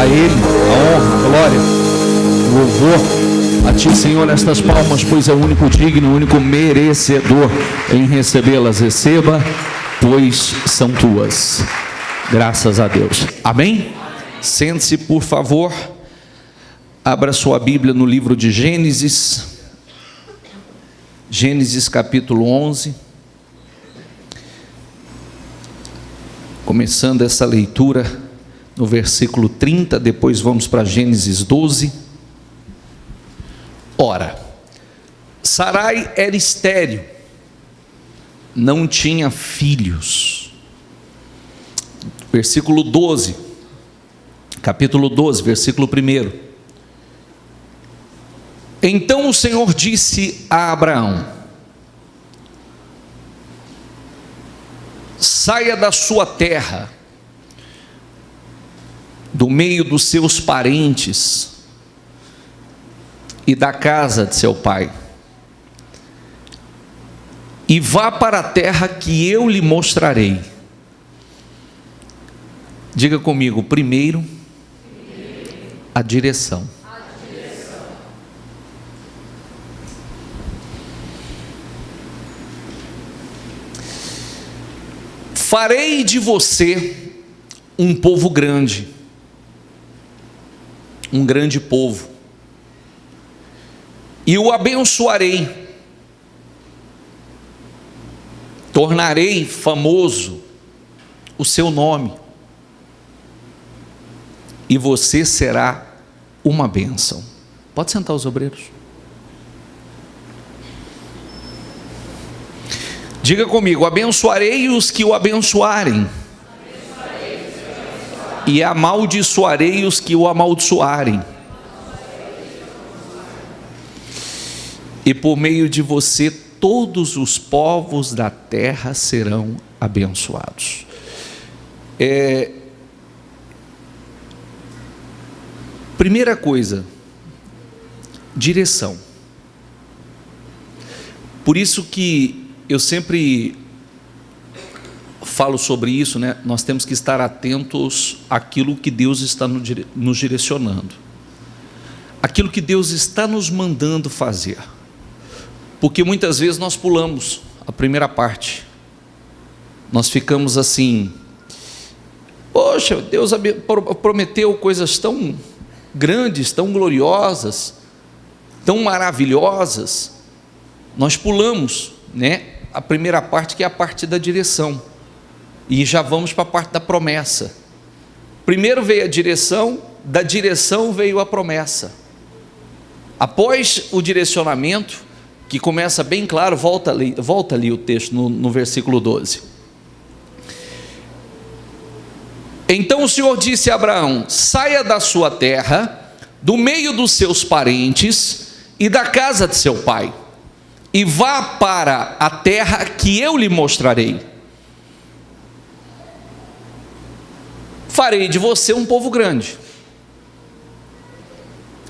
A Ele a honra, glória, louvor. A Ti, Senhor, estas palmas, pois é o único digno, o único merecedor em recebê-las. Receba, pois são Tuas. Graças a Deus. Amém? Sente-se, por favor. Abra sua Bíblia no livro de Gênesis. Gênesis capítulo 11. Começando essa leitura no versículo 30, depois vamos para Gênesis 12. Ora, Sarai era estéril, não tinha filhos. Versículo 12, capítulo 12, versículo 1. Então o Senhor disse a Abraão: saia da sua terra, do meio dos seus parentes e da casa de seu pai, e vá para a terra que eu lhe mostrarei. Diga comigo, primeiro, a direção. Farei de você um povo grande, um grande povo, e o abençoarei, tornarei famoso o seu nome, e você será uma bênção. Pode sentar os obreiros. Diga comigo, abençoarei os que o abençoarem, e amaldiçoarei os que o amaldiçoarem, e por meio de você todos os povos da terra serão abençoados. Primeira coisa, direção. Por isso que eu sempre falo sobre isso, né? Nós temos que estar atentos àquilo que Deus está nos direcionando, aquilo que Deus está nos mandando fazer, porque muitas vezes nós pulamos a primeira parte, nós ficamos assim: poxa, Deus prometeu coisas tão grandes, tão gloriosas, tão maravilhosas, nós pulamos, né, a primeira parte, que é a parte da direção, e já vamos para a parte da promessa. Primeiro veio a direção, da direção veio a promessa. Após o direcionamento, que começa bem claro, volta ali o texto no versículo 12. Então o Senhor disse a Abraão: saia da sua terra, do meio dos seus parentes e da casa de seu pai, e vá para a terra que eu lhe mostrarei. Farei de você um povo grande,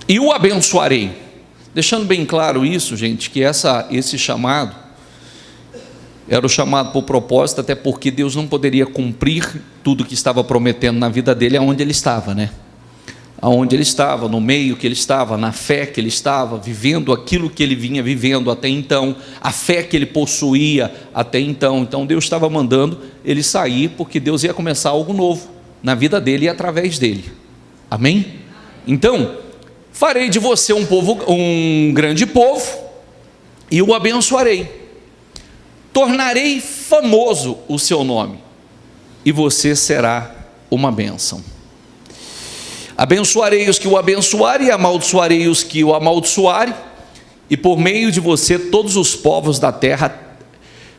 e o abençoarei. Deixando bem claro isso, gente, que esse chamado era o chamado por propósito, até porque Deus não poderia cumprir tudo que estava prometendo na vida dele aonde ele estava, né? Aonde ele estava, no meio que ele estava, na fé que ele estava, vivendo aquilo que ele vinha vivendo até então, a fé que ele possuía até então. Então Deus estava mandando ele sair, porque Deus ia começar algo novo na vida dele e através dele. Amém? Então, farei de você um grande povo, e o abençoarei, tornarei famoso o seu nome, e você será uma bênção. Abençoarei os que o abençoarem, e amaldiçoarei os que o amaldiçoarem, e por meio de você todos os povos da terra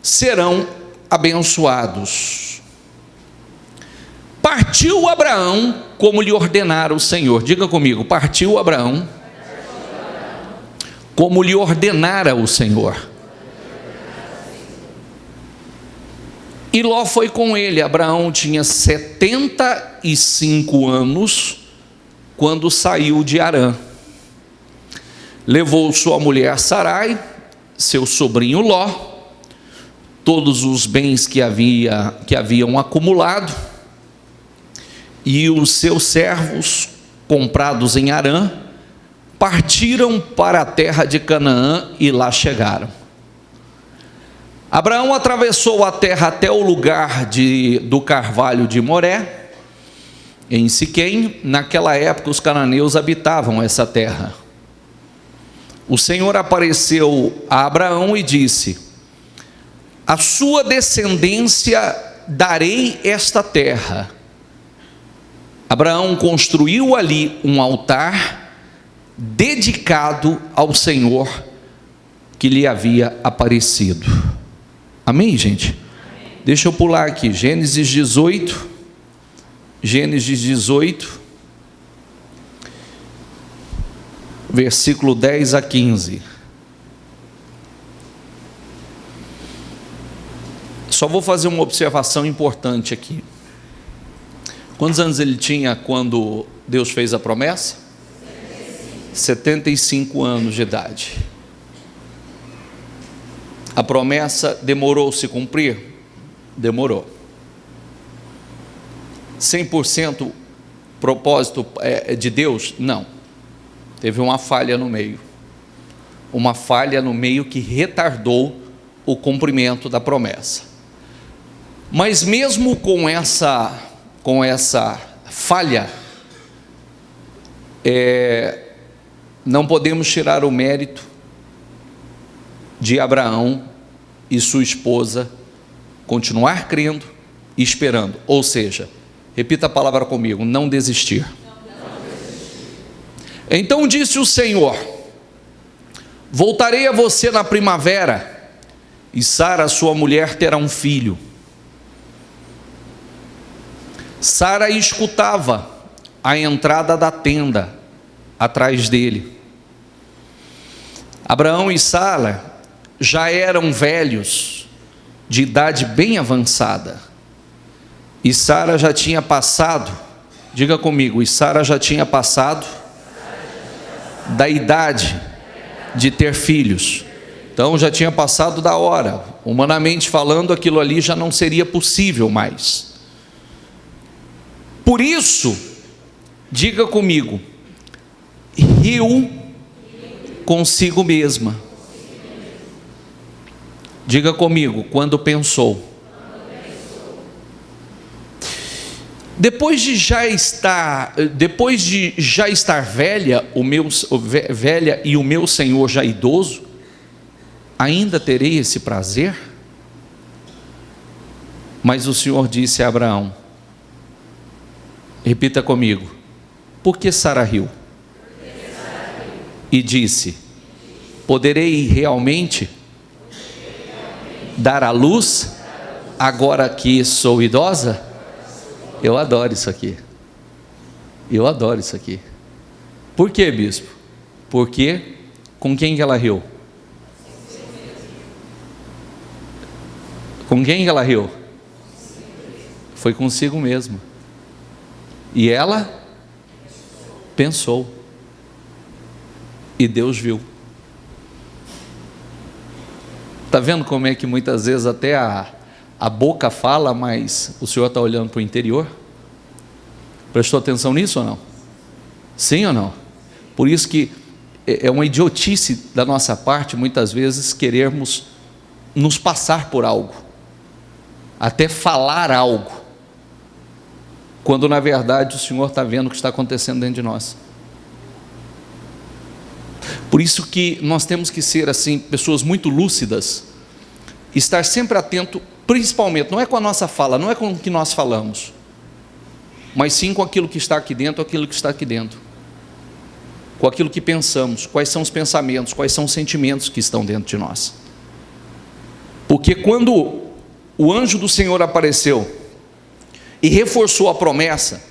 serão abençoados. Partiu Abraão como lhe ordenara o Senhor. Diga comigo, partiu Abraão como lhe ordenara o Senhor. E Ló foi com ele. Abraão tinha 75 anos quando saiu de Harã. Levou sua mulher Sarai, seu sobrinho Ló, todos os bens que haviam acumulado, e os seus servos comprados em Harã, partiram para a terra de Canaã e lá chegaram. Abraão atravessou a terra até o lugar do carvalho de Moré, em Siquém. Naquela época os cananeus habitavam essa terra. O Senhor apareceu a Abraão e disse: a sua descendência darei esta terra. Abraão construiu ali um altar dedicado ao Senhor que lhe havia aparecido. Amém, gente? Amém. Deixa eu pular aqui, Gênesis 18, versículo 10 a 15. Só vou fazer uma observação importante aqui. Quantos anos ele tinha quando Deus fez a promessa? 75 anos de idade. A promessa demorou a se cumprir? Demorou. 100% propósito de Deus? Não. Teve uma falha no meio. Uma falha no meio que retardou o cumprimento da promessa. Mas mesmo com essa falha, não podemos tirar o mérito de Abraão e sua esposa continuar crendo e esperando. Ou seja, repita a palavra comigo: não desistir. Então disse o Senhor: voltarei a você na primavera, e Sara, sua mulher, terá um filho. Sara escutava a entrada da tenda atrás dele. Abraão e Sara já eram velhos, de idade bem avançada, e Sara já tinha passado, diga comigo, e Sara já tinha passado da idade de ter filhos. Então já tinha passado da hora, humanamente falando, aquilo ali já não seria possível mais. Por isso, diga comigo, riu consigo mesma. Diga comigo, quando pensou. Depois de já estar velha, velha e o meu Senhor já idoso, ainda terei esse prazer? Mas o Senhor disse a Abraão, repita comigo, por que Sara riu? E disse, poderei realmente dar à luz agora que sou idosa? Eu adoro isso aqui. Eu adoro isso aqui. Por que, bispo? Porque com quem que ela riu? Com quem que ela riu? Foi consigo mesma. E ela pensou. E Deus viu. Está vendo como é que muitas vezes até a boca fala, mas o Senhor está olhando para o interior? Prestou atenção nisso ou não? Sim ou não? Por isso que é uma idiotice da nossa parte, muitas vezes, querermos nos passar por algo, até falar algo, quando na verdade o Senhor está vendo o que está acontecendo dentro de nós. Por isso que nós temos que ser assim, pessoas muito lúcidas, estar sempre atento, principalmente, não é com a nossa fala, não é com o que nós falamos, mas sim com aquilo que está aqui dentro, com aquilo que pensamos, quais são os pensamentos, quais são os sentimentos que estão dentro de nós. Porque quando o anjo do Senhor apareceu e reforçou a promessa,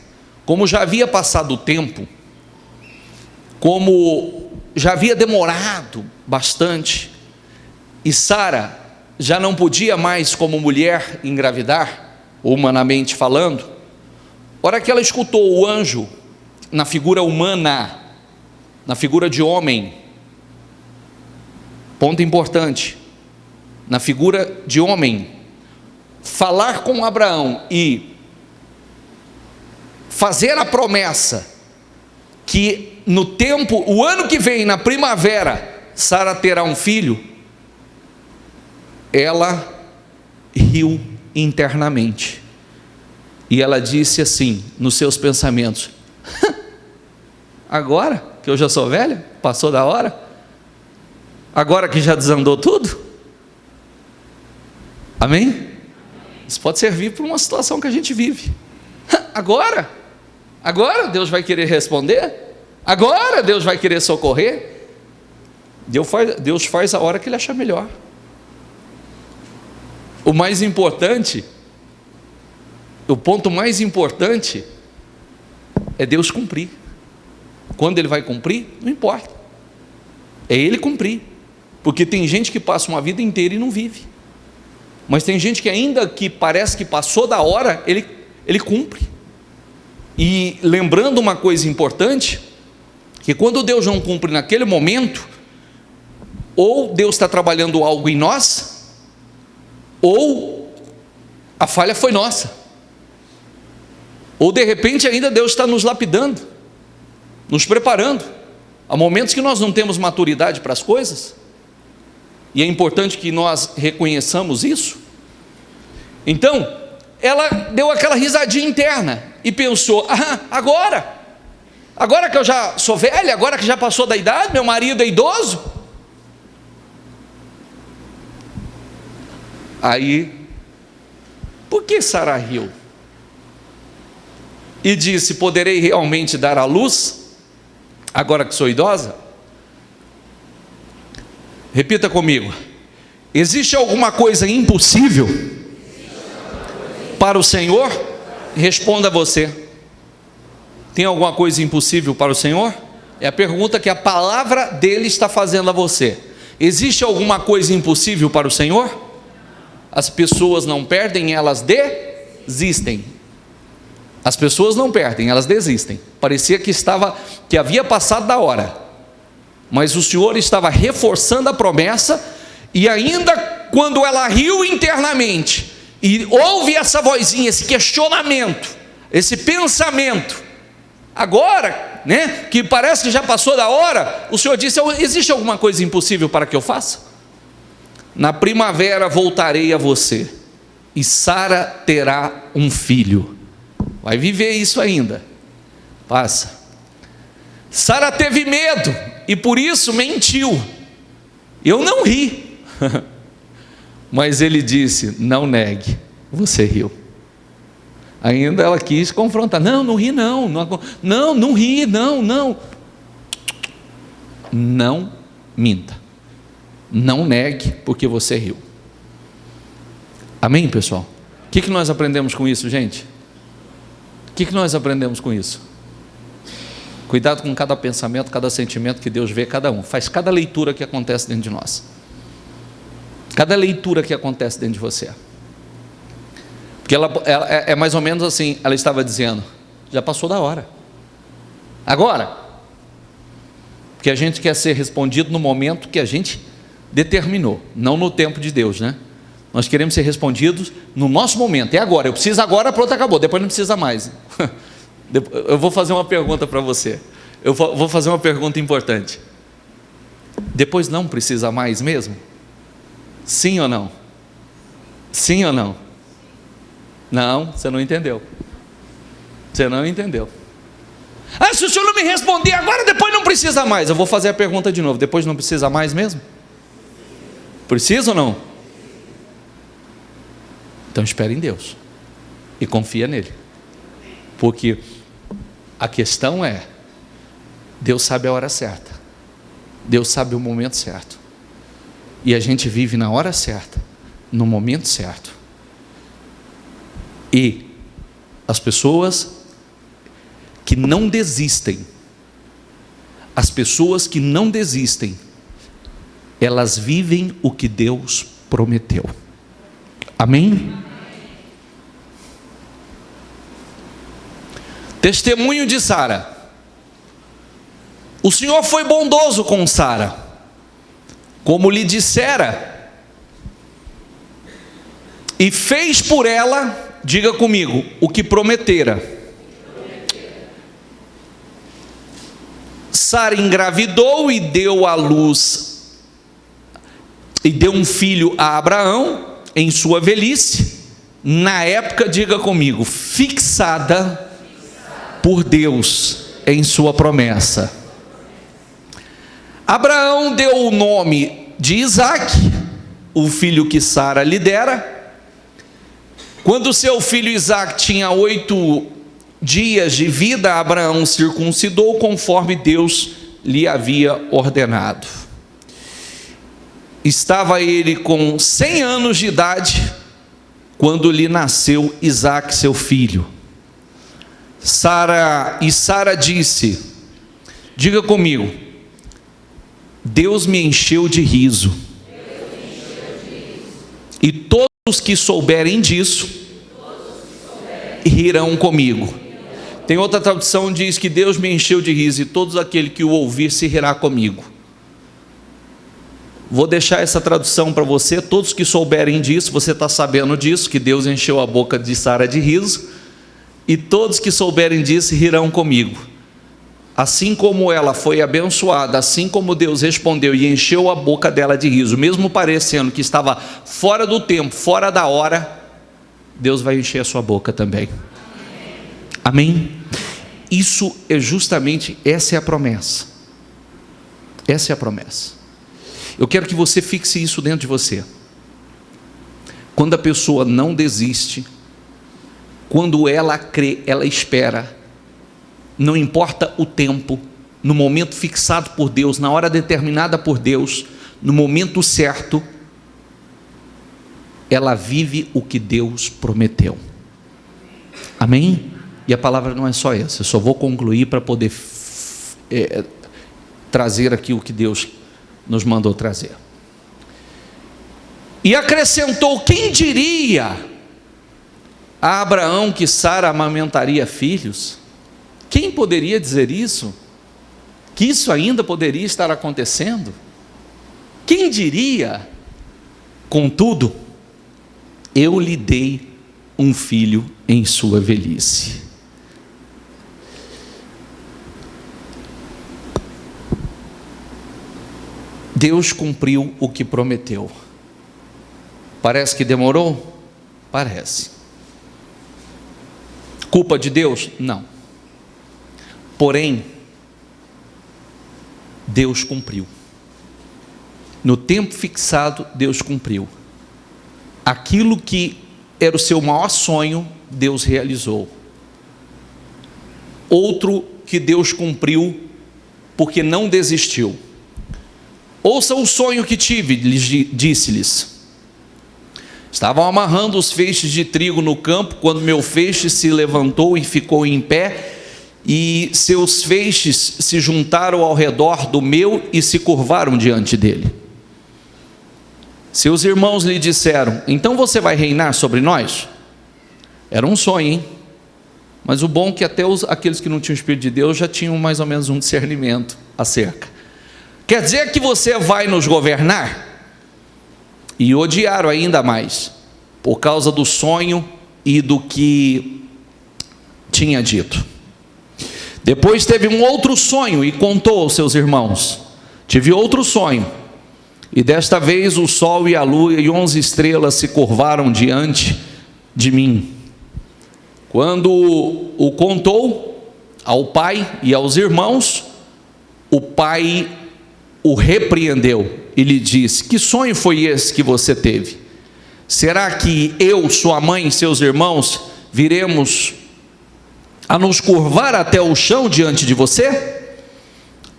como já havia passado o tempo, como já havia demorado bastante, e Sara já não podia mais como mulher engravidar, humanamente falando, a hora que ela escutou o anjo, na figura humana, na figura de homem, ponto importante, na figura de homem, falar com Abraão e fazer a promessa que no tempo, o ano que vem, na primavera, Sara terá um filho, ela riu internamente. E ela disse assim, nos seus pensamentos: agora que eu já sou velha, passou da hora, agora que já desandou tudo. Amém? Isso pode servir para uma situação que a gente vive. Agora Deus vai querer responder? Agora Deus vai querer socorrer? Deus faz a hora que Ele achar melhor. O mais importante, o ponto mais importante é Deus cumprir. Quando Ele vai cumprir, não importa, é Ele cumprir, porque tem gente que passa uma vida inteira e não vive, mas tem gente que ainda que parece que passou da hora, ele cumpre. E lembrando uma coisa importante, que quando Deus não cumpre naquele momento, ou Deus está trabalhando algo em nós, ou a falha foi nossa, ou de repente ainda Deus está nos lapidando, nos preparando. Há momentos que nós não temos maturidade para as coisas, e é importante que nós reconheçamos isso. Então, ela deu aquela risadinha interna e pensou: agora que eu já sou velha, agora que já passou da idade, meu marido é idoso. Aí, por que Sara riu? E disse: poderei realmente dar à luz, agora que sou idosa? Repita comigo: existe alguma coisa impossível para o Senhor? Responda você. Tem alguma coisa impossível para o Senhor? É a pergunta que a palavra dele está fazendo a você. Existe alguma coisa impossível para o Senhor? As pessoas não perdem, elas desistem. As pessoas não perdem, elas desistem. Parecia que havia passado da hora, mas o Senhor estava reforçando a promessa. E ainda quando ela riu internamente e ouve essa vozinha, esse questionamento, esse pensamento, agora, que parece que já passou da hora, o Senhor disse: existe alguma coisa impossível para que eu faça? Na primavera voltarei a você, e Sara terá um filho. Vai viver isso ainda. Passa. Sara teve medo e por isso mentiu. Eu não ri. Mas ele disse: não negue, você riu. Ainda ela quis confrontar: não ri não, não ri, não minta, não negue, porque você riu. Amém, pessoal? O que nós aprendemos com isso, gente? O que nós aprendemos com isso? Cuidado com cada pensamento, cada sentimento que Deus vê cada um. Faz cada leitura que acontece dentro de nós, cada leitura que acontece dentro de você. Porque ela é mais ou menos assim. Ela estava dizendo: já passou da hora, agora. Porque a gente quer ser respondido no momento que a gente determinou, não no tempo de Deus, né? Nós queremos ser respondidos no nosso momento. É agora, eu preciso agora, pronto, acabou, depois não precisa mais. Eu vou fazer uma pergunta para você. Eu vou fazer uma pergunta importante. Depois não precisa mais mesmo? Sim ou não? Sim ou não? Não, você não entendeu. Você não entendeu. Se o senhor não me responder agora, depois não precisa mais. Eu vou fazer a pergunta de novo: depois não precisa mais mesmo? Precisa ou não? Então espere em Deus e confia nele, porque a questão é: Deus sabe a hora certa, Deus sabe o momento certo, e a gente vive na hora certa, no momento certo. E as pessoas que não desistem, elas vivem o que Deus prometeu. Amém? Testemunho de Sara. O Senhor foi bondoso com Sara, como lhe dissera, e fez por ela, diga comigo, o que prometera. Sara engravidou e deu à luz, e deu um filho a Abraão em sua velhice, na época, diga comigo, fixada por Deus em sua promessa. Abraão deu o nome de Isaque, o filho que Sara lhe dera. Quando seu filho Isaque tinha 8 dias de vida, Abraão circuncidou conforme Deus lhe havia ordenado. Estava ele com 100 anos de idade quando lhe nasceu Isaque, seu filho. Sara disse, diga comigo, Deus me encheu de riso. E todos os que souberem disso rirão comigo. Tem outra tradução que diz que Deus me encheu de riso, e todos aquele que o ouvir se rirá comigo. Vou deixar essa tradução para você. Todos que souberem disso, você está sabendo disso, que Deus encheu a boca de Sara de riso, e todos que souberem disso rirão comigo. Assim como ela foi abençoada, assim como Deus respondeu e encheu a boca dela de riso, mesmo parecendo que estava fora do tempo, fora da hora, Deus vai encher a sua boca também. Amém? Isso é justamente, essa é a promessa. Essa é a promessa. Eu quero que você fixe isso dentro de você. Quando a pessoa não desiste, quando ela crê, ela espera, não importa o tempo, no momento fixado por Deus, na hora determinada por Deus, no momento certo, ela vive o que Deus prometeu. Amém? E a palavra não é só essa, eu só vou concluir para poder trazer aqui o que Deus nos mandou trazer. E acrescentou, quem diria a Abraão que Sara amamentaria filhos? Quem poderia dizer isso? Que isso ainda poderia estar acontecendo? Quem diria? Contudo, eu lhe dei um filho em sua velhice. Deus cumpriu o que prometeu. Parece que demorou? Parece. Culpa de Deus? Não. Porém, Deus cumpriu. No tempo fixado, Deus cumpriu. Aquilo que era o seu maior sonho, Deus realizou. Outro que Deus cumpriu, porque não desistiu. Ouça o sonho que tive, disse-lhes. Estavam amarrando os feixes de trigo no campo, quando meu feixe se levantou e ficou em pé, e seus feixes se juntaram ao redor do meu e se curvaram diante dele. Seus irmãos lhe disseram, então você vai reinar sobre nós? Era um sonho, hein? Mas o bom é que até aqueles que não tinham o Espírito de Deus já tinham mais ou menos um discernimento acerca. Quer dizer que você vai nos governar? E odiaram ainda mais, por causa do sonho e do que tinha dito. Depois teve um outro sonho e contou aos seus irmãos. Tive outro sonho, e desta vez o sol e a lua e 11 estrelas se curvaram diante de mim. Quando o contou ao pai e aos irmãos, o pai o repreendeu e lhe disse, que sonho foi esse que você teve? Será que eu, sua mãe e seus irmãos viremos a nos curvar até o chão diante de você?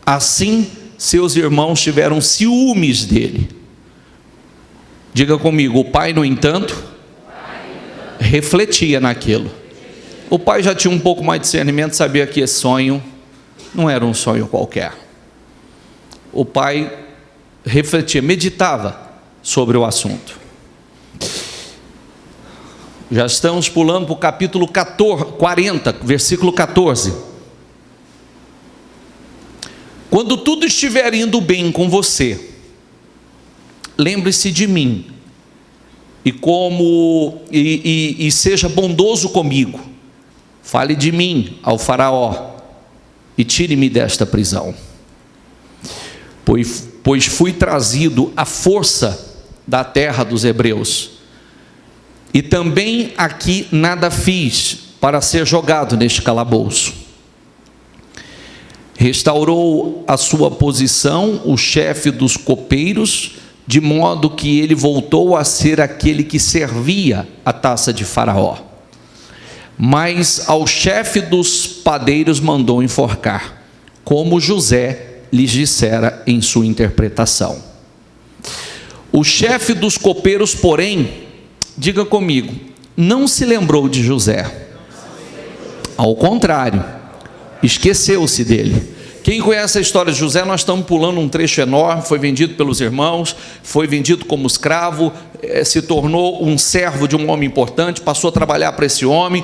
Assim seus irmãos tiveram ciúmes dele. Diga comigo, o pai, no entanto, refletia naquilo. O pai já tinha um pouco mais de discernimento, sabia que esse sonho não era um sonho qualquer. O pai refletia, meditava sobre o assunto. Já estamos pulando para o capítulo 40, versículo 14. Quando tudo estiver indo bem com você, lembre-se de mim e seja bondoso comigo. Fale de mim ao faraó e tire-me desta prisão. pois fui trazido à força da terra dos hebreus. E também aqui nada fiz para ser jogado neste calabouço. Restaurou a sua posição o chefe dos copeiros, de modo que ele voltou a ser aquele que servia a taça de Faraó. Mas ao chefe dos padeiros mandou enforcar, como José lhes dissera em sua interpretação. O chefe dos copeiros, porém, diga comigo, não se lembrou de José. Ao contrário, esqueceu-se dele. Quem conhece a história de José, nós estamos pulando um trecho enorme. Foi vendido pelos irmãos, foi vendido como escravo, se tornou um servo de um homem importante, passou a trabalhar para esse homem,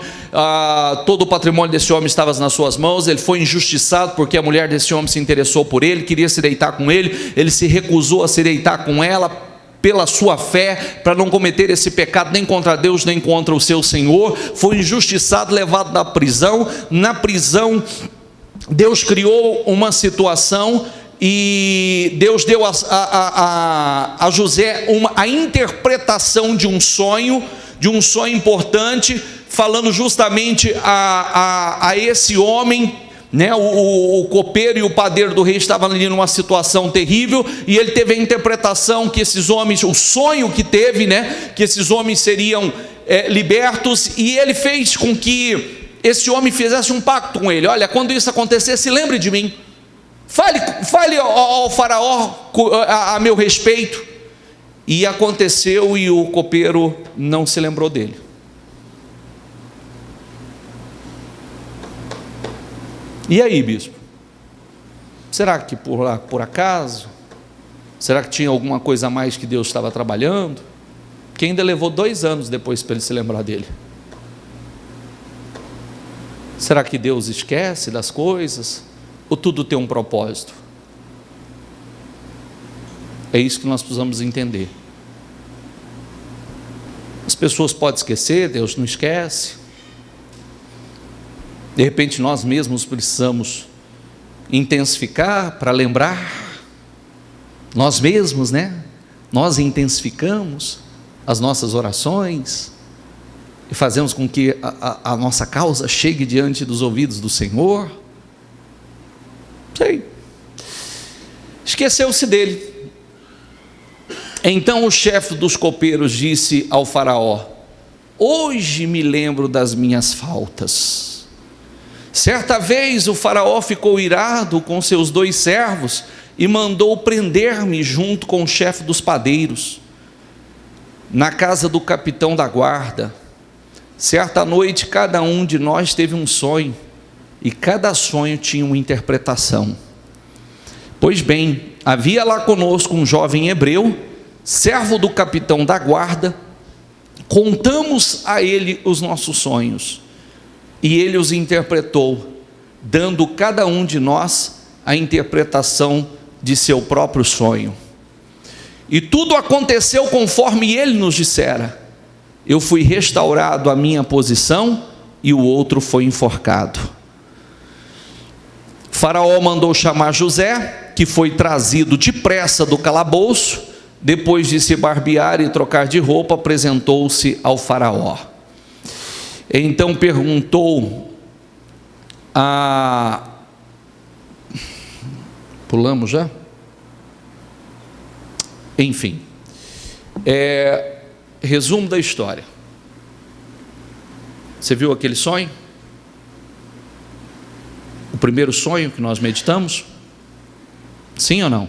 todo o patrimônio desse homem estava nas suas mãos. Ele foi injustiçado porque a mulher desse homem se interessou por ele, queria se deitar com ele, ele se recusou a se deitar com ela, pela sua fé, para não cometer esse pecado nem contra Deus, nem contra o seu Senhor. Foi injustiçado, levado da prisão. Na prisão, Deus criou uma situação e Deus deu a José a interpretação de um sonho importante, falando justamente a esse homem, né? O copeiro e o padeiro do rei estavam ali numa situação terrível, e ele teve a interpretação que esses homens, o sonho que teve, né? Que esses homens seriam libertos, e ele fez com que esse homem fizesse um pacto com ele. Olha, quando isso acontecer, se lembre de mim, fale ao Faraó a meu respeito. E aconteceu, e o copeiro não se lembrou dele. E aí, bispo? Será que por acaso? Será que tinha alguma coisa a mais que Deus estava trabalhando? Que ainda levou 2 anos depois para ele se lembrar dele. Será que Deus esquece das coisas? Ou tudo tem um propósito? É isso que nós precisamos entender. As pessoas podem esquecer, Deus não esquece. De repente nós mesmos precisamos intensificar para lembrar. Nós mesmos, né? Nós intensificamos as nossas orações e fazemos com que a nossa causa chegue diante dos ouvidos do Senhor. Sei. Esqueceu-se dele. Então o chefe dos copeiros disse ao Faraó: hoje me lembro das minhas faltas. Certa vez o Faraó ficou irado com seus 2 servos e mandou prender-me junto com o chefe dos padeiros, na casa do capitão da guarda. Certa noite, cada um de nós teve um sonho, e cada sonho tinha uma interpretação. Pois bem, havia lá conosco um jovem hebreu, servo do capitão da guarda. Contamos a ele os nossos sonhos, e ele os interpretou, dando cada um de nós a interpretação de seu próprio sonho. E tudo aconteceu conforme ele nos dissera. Eu fui restaurado à minha posição, e o outro foi enforcado. Faraó mandou chamar José, que foi trazido depressa do calabouço. Depois de se barbear e trocar de roupa, apresentou-se ao Faraó. Então perguntou Pulamos já? Enfim, resumo da história. Você viu aquele sonho? O primeiro sonho que nós meditamos? Sim ou não?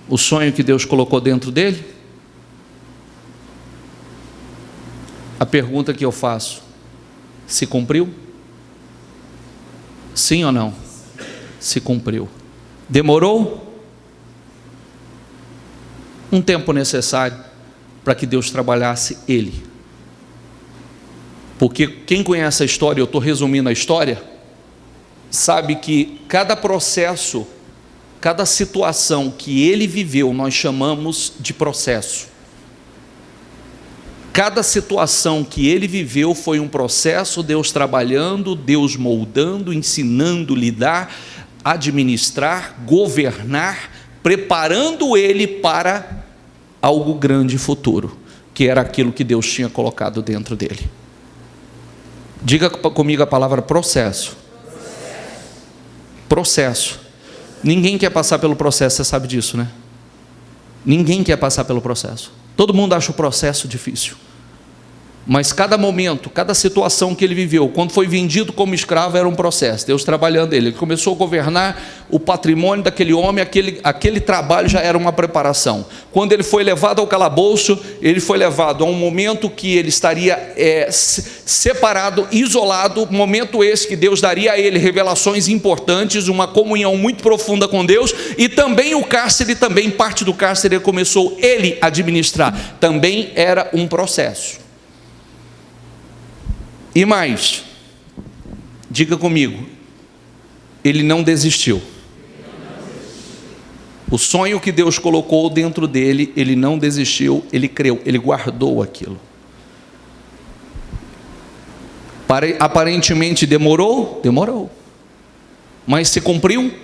O sonho que Deus colocou dentro dele? A pergunta que eu faço: se cumpriu? Sim ou não? Se cumpriu. Demorou um tempo necessário para que Deus trabalhasse ele. Porque quem conhece a história, eu estou resumindo a história, sabe que cada processo, cada situação que ele viveu, nós chamamos de processo. Cada situação que ele viveu foi um processo, Deus trabalhando, Deus moldando, ensinando, lidar, administrar, governar, preparando ele para algo grande e futuro, que era aquilo que Deus tinha colocado dentro dele. Diga comigo a palavra processo. Processo. Ninguém quer passar pelo processo, você sabe disso, né? Ninguém quer passar pelo processo. Todo mundo acha o processo difícil. Mas cada momento, cada situação que ele viveu, quando foi vendido como escravo, era um processo, Deus trabalhando ele. Ele começou a governar o patrimônio daquele homem, aquele trabalho já era uma preparação. Quando ele foi levado ao calabouço, ele foi levado a um momento que ele estaria separado, isolado, momento esse que Deus daria a ele revelações importantes, uma comunhão muito profunda com Deus, e também o cárcere, também parte do cárcere ele começou ele a administrar, também era um processo. E mais, diga comigo, ele não desistiu. O sonho que Deus colocou dentro dele, ele não desistiu, ele creu, ele guardou aquilo. Aparentemente demorou? Demorou. Mas se cumpriu?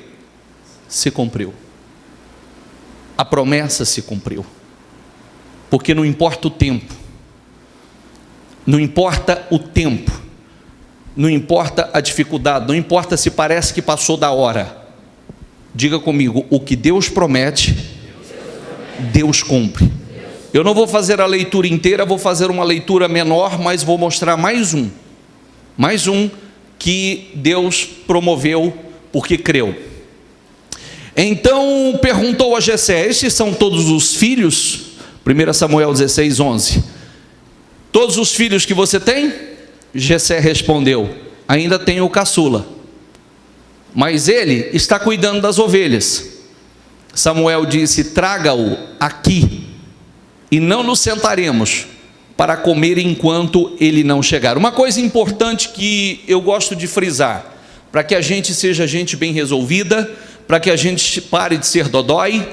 Se cumpriu. A promessa se cumpriu. Porque não importa o tempo. Não importa o tempo, não importa a dificuldade, não importa se parece que passou da hora. Diga comigo, o que Deus promete, Deus cumpre. Eu não vou fazer a leitura inteira, vou fazer uma leitura menor, mas vou mostrar mais um que Deus promoveu porque creu. Então perguntou a Jessé: estes são todos os filhos? 1 Samuel 16, 11. Todos os filhos que você tem? Jessé respondeu: ainda tenho o caçula, mas ele está cuidando das ovelhas. Samuel disse: traga-o aqui, e não nos sentaremos para comer enquanto ele não chegar. Uma coisa importante que eu gosto de frisar, para que a gente seja gente bem resolvida, para que a gente pare de ser dodói,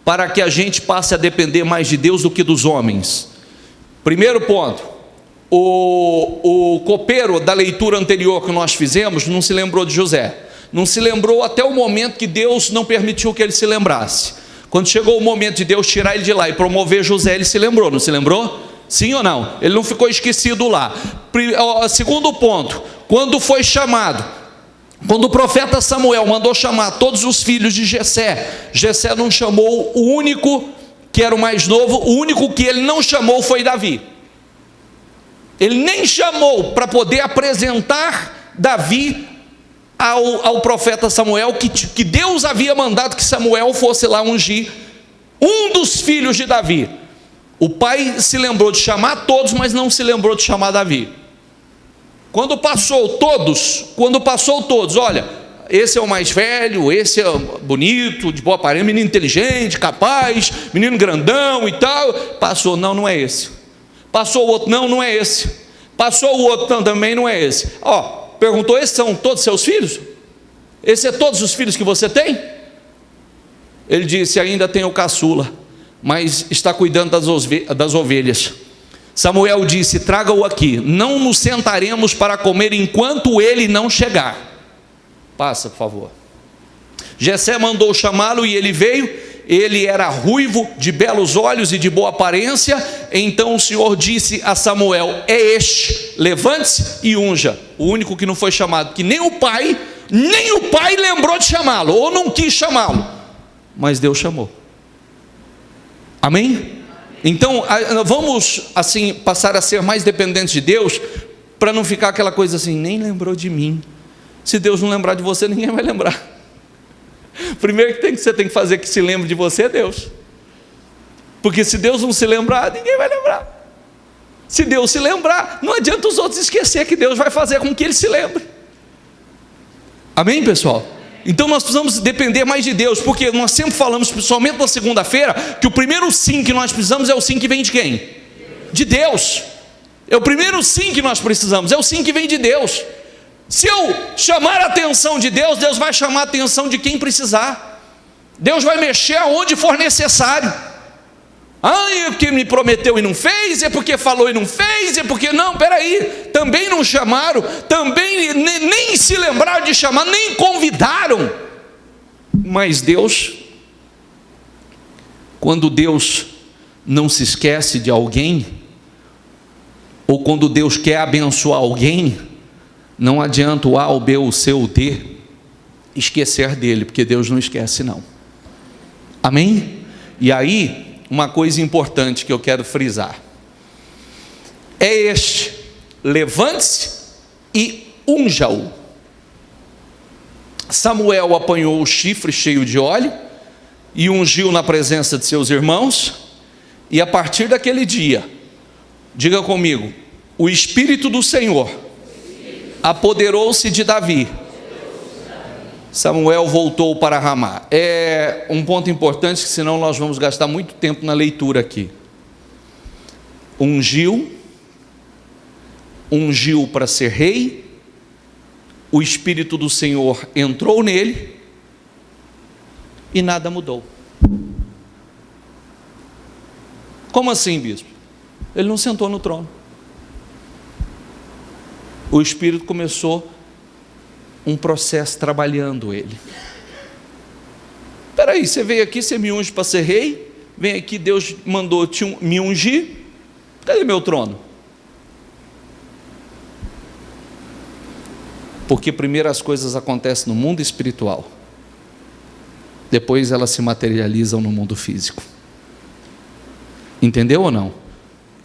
para que a gente passe a depender mais de Deus do que dos homens. Primeiro ponto, o copeiro da leitura anterior que nós fizemos não se lembrou de José, não se lembrou até o momento que Deus não permitiu que ele se lembrasse. Quando chegou o momento de Deus tirar ele de lá e promover José, ele se lembrou, não se lembrou? Sim ou não? Ele não ficou esquecido lá. Segundo ponto, quando foi chamado, quando o profeta Samuel mandou chamar todos os filhos de Jessé, Jessé não chamou o único que era o mais novo, o único que ele não chamou foi Davi. Ele nem chamou para poder apresentar Davi ao profeta Samuel, que Deus havia mandado que Samuel fosse lá ungir um dos filhos de Davi. O pai se lembrou de chamar todos, mas não se lembrou de chamar Davi. Quando passou todos, olha, esse é o mais velho, esse é bonito, de boa aparência, menino inteligente, capaz, menino grandão e tal. Passou, não é esse. Passou o outro, não é esse. Passou o outro, não, também não é esse. Perguntou: esses são todos seus filhos? Esses são todos os filhos que você tem? Ele disse: ainda tenho o caçula, mas está cuidando das ovelhas. Samuel disse: traga-o aqui, não nos sentaremos para comer enquanto ele não chegar. Passa, por favor. Jessé mandou chamá-lo e ele veio. Ele era ruivo, de belos olhos e de boa aparência. Então o Senhor disse a Samuel: é este, levante-se e unja. O único que não foi chamado, que nem o pai lembrou de chamá-lo, ou não quis chamá-lo, mas Deus chamou. Amém? Então vamos assim passar a ser mais dependentes de Deus, para não ficar aquela coisa assim: nem lembrou de mim. Se Deus não lembrar de você, ninguém vai lembrar. Primeiro que você tem que fazer que se lembre de você é Deus, porque se Deus não se lembrar, ninguém vai lembrar. Se Deus se lembrar, não adianta os outros esquecer que Deus vai fazer com que ele se lembre. Amém, pessoal? Então nós precisamos depender mais de Deus, porque nós sempre falamos, principalmente na segunda-feira, que o primeiro sim que nós precisamos é o sim que vem de quem? De Deus. É o primeiro sim que nós precisamos, é o sim que vem de Deus. Se eu chamar a atenção de Deus, Deus vai chamar a atenção de quem precisar. Deus vai mexer aonde for necessário. É porque me prometeu e não fez, é porque falou e não fez, é porque não, peraí, também não chamaram, também nem se lembraram de chamar, nem convidaram. Mas Deus Quando Deus não se esquece de alguém, ou quando Deus quer abençoar alguém, não adianta o A, o B, o C, o D esquecer dele, porque Deus não esquece não. Amém? E aí, uma coisa importante que eu quero frisar, é levante-se e unja-o. Samuel apanhou o chifre cheio de óleo e ungiu na presença de seus irmãos, e a partir daquele dia, diga comigo, o Espírito do Senhor apoderou-se de Davi. Samuel voltou para Ramá. É um ponto importante, que senão nós vamos gastar muito tempo na leitura aqui. Ungiu para ser rei, o Espírito do Senhor entrou nele e nada mudou. Como assim, bispo? Ele não sentou no trono. O Espírito começou um processo trabalhando ele. Espera aí, você veio aqui, você me unge para ser rei, vem aqui, Deus mandou me ungir, cadê meu trono? Porque primeiro as coisas acontecem no mundo espiritual, depois elas se materializam no mundo físico. Entendeu ou não?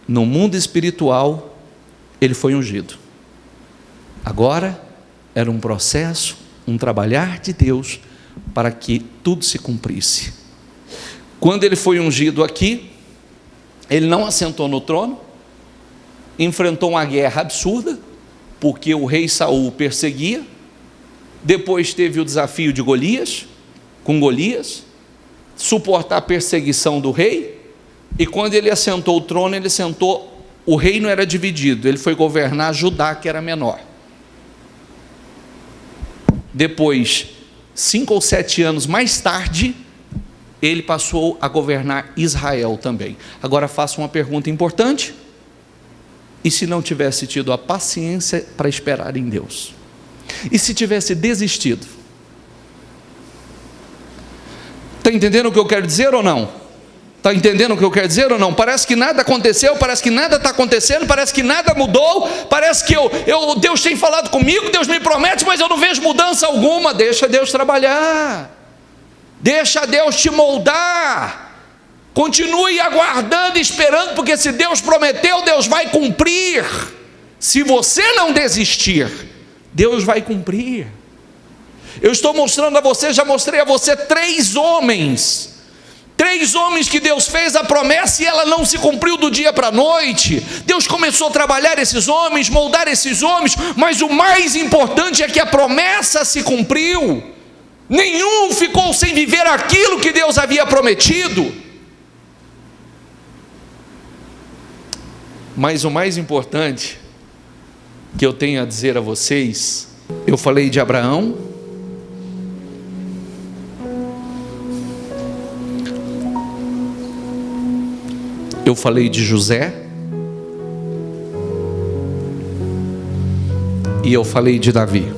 No mundo espiritual ele foi ungido. Agora era um processo, um trabalhar de Deus para que tudo se cumprisse. Quando ele foi ungido aqui, ele não assentou no trono, enfrentou uma guerra absurda, porque o rei Saul perseguia. Depois teve o desafio de Golias, suportar a perseguição do rei. E quando ele assentou o trono, o reino era dividido, ele foi governar Judá, que era menor. Depois, 5 ou 7 anos mais tarde, ele passou a governar Israel também. Agora faço uma pergunta importante: e se não tivesse tido a paciência para esperar em Deus? E se tivesse desistido? Está entendendo o que eu quero dizer ou não? Está entendendo o que eu quero dizer ou não? Parece que nada aconteceu, parece que nada está acontecendo, parece que nada mudou, parece que Deus tem falado comigo, Deus me promete, mas eu não vejo mudança alguma. Deixa Deus trabalhar, deixa Deus te moldar, continue aguardando e esperando, porque se Deus prometeu, Deus vai cumprir. Se você não desistir, Deus vai cumprir. Eu estou mostrando a você, já mostrei a você 3 homens que Deus fez a promessa e ela não se cumpriu do dia para a noite. Deus começou a trabalhar esses homens, moldar esses homens, mas o mais importante é que a promessa se cumpriu. Nenhum ficou sem viver aquilo que Deus havia prometido. Mas o mais importante que eu tenho a dizer a vocês, eu falei de Abraão, eu falei de José, e eu falei de Davi,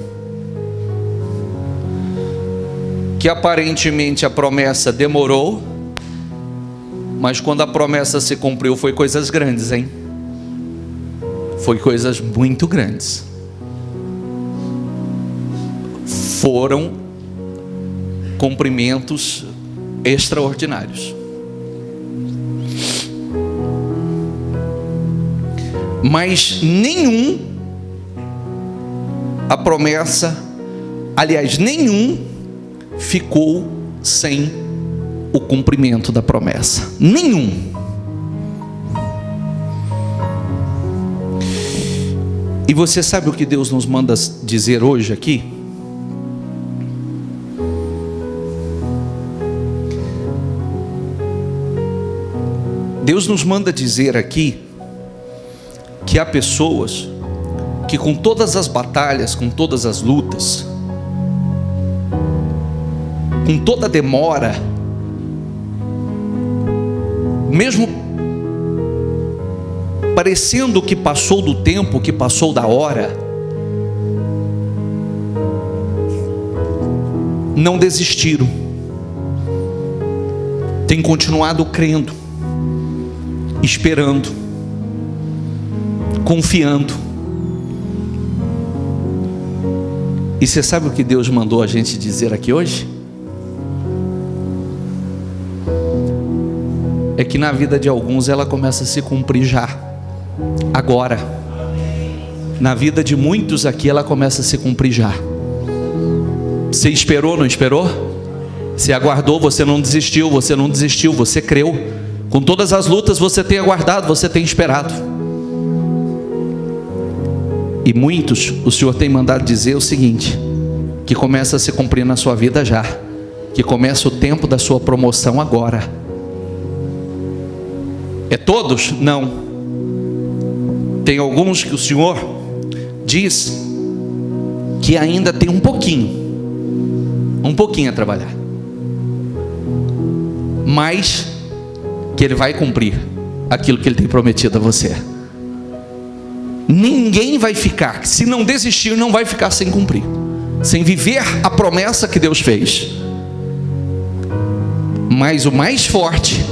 que aparentemente a promessa demorou, mas quando a promessa se cumpriu, foi coisas grandes, hein? Foi coisas muito grandes. Foram cumprimentos extraordinários. Mas nenhum ficou sem o cumprimento da promessa. Nenhum. E você sabe o que Deus nos manda dizer hoje aqui? Deus nos manda dizer aqui que há pessoas que, com todas as batalhas, com todas as lutas, com toda a demora, mesmo parecendo que passou do tempo, que passou da hora, não desistiram. tem continuado crendo, esperando, confiando. E você sabe o que Deus mandou a gente dizer aqui hoje? É que na vida de alguns ela começa a se cumprir já, agora. Na vida de muitos aqui ela começa a se cumprir já. Você esperou, não esperou? Você aguardou, você não desistiu, você creu. Com todas as lutas você tem aguardado, você tem esperado. E muitos, o Senhor tem mandado dizer o seguinte: que começa a se cumprir na sua vida já, que começa o tempo da sua promoção agora. É todos? Não. Tem alguns que o Senhor diz que ainda tem um pouquinho a trabalhar, mas que Ele vai cumprir aquilo que Ele tem prometido a você. Ninguém vai ficar, se não desistir, não vai ficar sem cumprir, sem viver a promessa que Deus fez. Mas o mais forte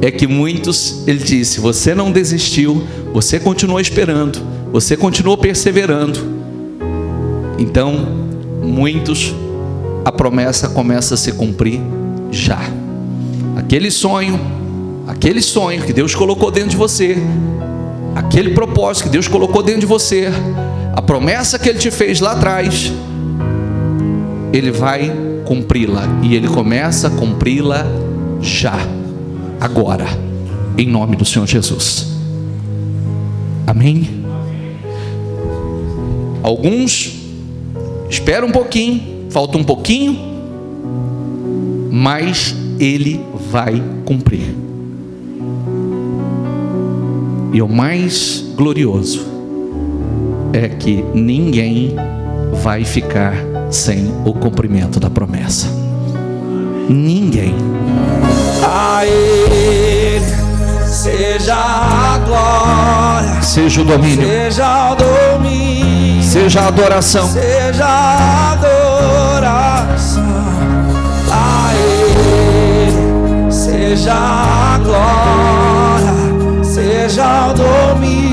é que muitos, Ele disse, você não desistiu, você continuou esperando, você continuou perseverando. Então, muitos, a promessa começa a se cumprir já. Aquele sonho que Deus colocou dentro de você, aquele propósito que Deus colocou dentro de você, a promessa que Ele te fez lá atrás, Ele vai cumpri-la, e Ele começa a cumpri-la já, agora, em nome do Senhor Jesus. Amém? Alguns esperam um pouquinho, falta um pouquinho, mas Ele vai cumprir. E o mais glorioso é que ninguém vai ficar sem o cumprimento da promessa. Ninguém. A Ele seja a glória, seja o domínio, seja o domínio, seja a adoração, seja a adoração. A Ele seja a glória, seja o domínio,